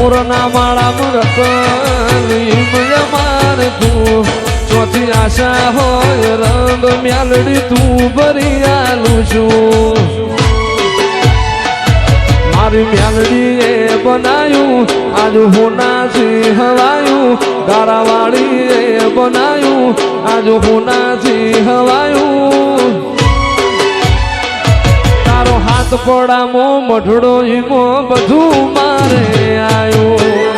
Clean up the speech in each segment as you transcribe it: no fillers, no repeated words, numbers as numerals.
મોરના માળા મરત માર તું ચોથી આશા હોય રંગ મ્યાલડી તું ભરી આલું છું મારી મ્યાલડી એ બનાયું આજ હોનાથી હવાયું ગારાવાળી એ બનાયું આજ હોનાથી હવાયું તારો હાથ પડામો મઢડો ઈમો બધું મારે આવ્યું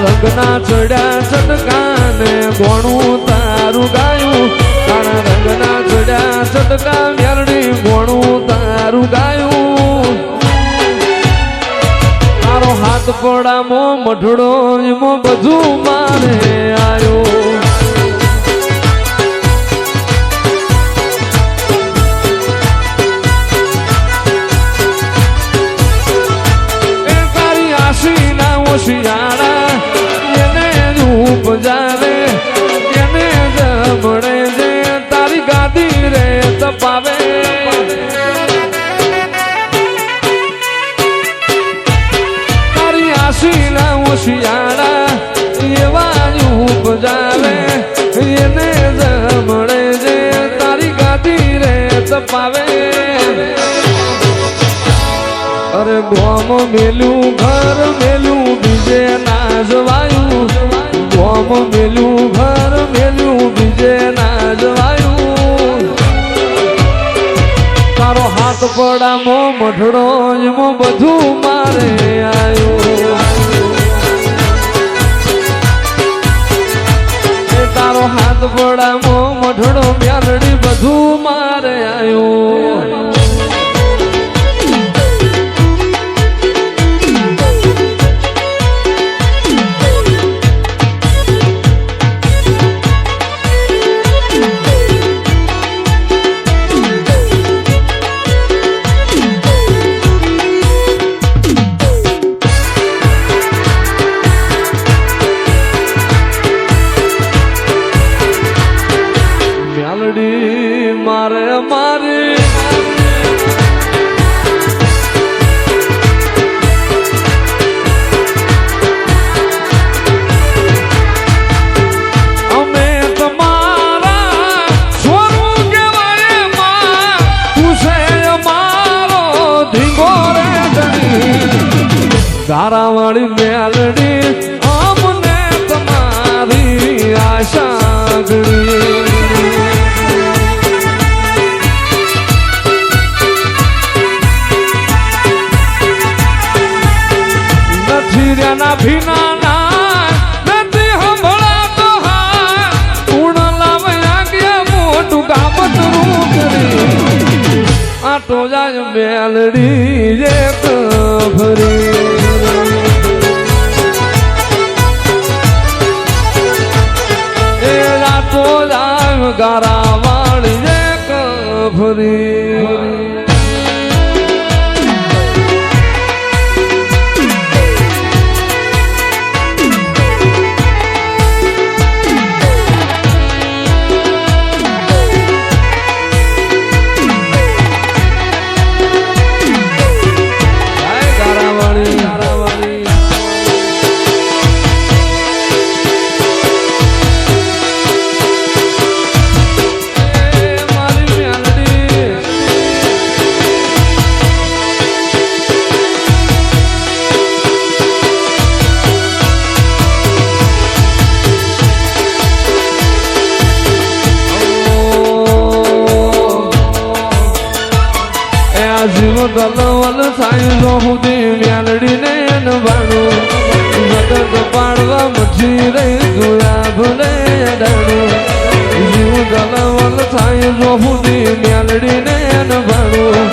રંગના ચડ્યા ચટકાને ગોણું તારું ગાયું તારા રંગના ચડ્યા ચટકા મ્યાલડી ગોણું તારું ગાયું તારો હાથ પડામો મઢડો એમો બધું મારે આવ્યું એ તારી આશી ના ઓશિયાળા જાવે એને જમણે જે તારી ગાદી રે તપાવે તારી આશી ના ઓશિયાળા એવા ઉપજાવે એને જમણે જે તારી ગાદી રે તપાવે અરે ગોમ મેલું ઘર મેલું બીજે ના જવાયું ગોમ મેલું ઘર મેલું બીજે ના જવાયું તારો હાથ પડામો મઢડો એમો બધું મારે આવ્યું તારો હાથ પડામો મઢડો મ્યાલડી બધું મારે આવ્યું મારે મારી અમે તમારા સ્વરૂપ કહેવાય માં તું છે મારો ધીંગો રે ગારાવાળી મ્યાલડી અમને તમારી આશા ગણી ના ભીના ના નથી હંભળાતો હા પૂર્ણ લાવ્યા ગયા મોટું કામતરું કરી આટો જાય મ્યાલડી એક ભરી એ આટો જાય ગારાવાળી એક ભરી જીવ દલવલ સાયલો સુધી મ્યાલડીને નવાણું જગત પાડવા મછી રહી જોયા ભલે ડાણું જીવ દલવલ સાયલો સુધી મ્યાલડીને નવાણું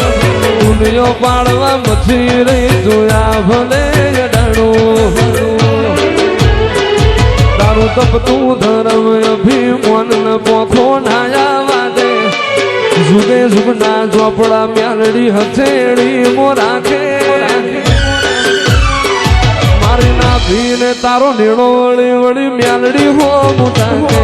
દુનિયો પાડવા મછી રહી જોયા ભલે ડાણું તારું તપતું ધર્મ અભિમાન પોખો નાયા વાદે जुगे जुगना झोपड़ा म्यालड़ी हथेड़ी मोराखे मारी ना भीने तारो नीड़ो वड़ी वड़ी म्यालड़ी हो मुटाके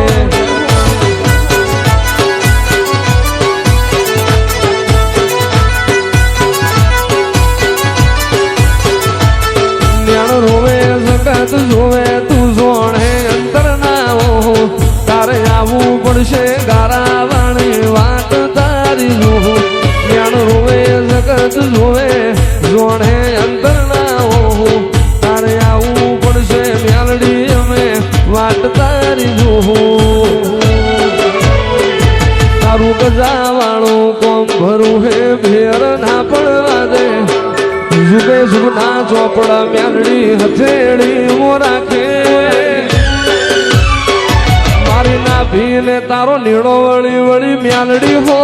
મળવા દે જુગે જુગના ચોપડા મ્યાલડી હથેળી મો રાખે મારી ના ભીને તારો નીડો વળી વળી મ્યાલડી હો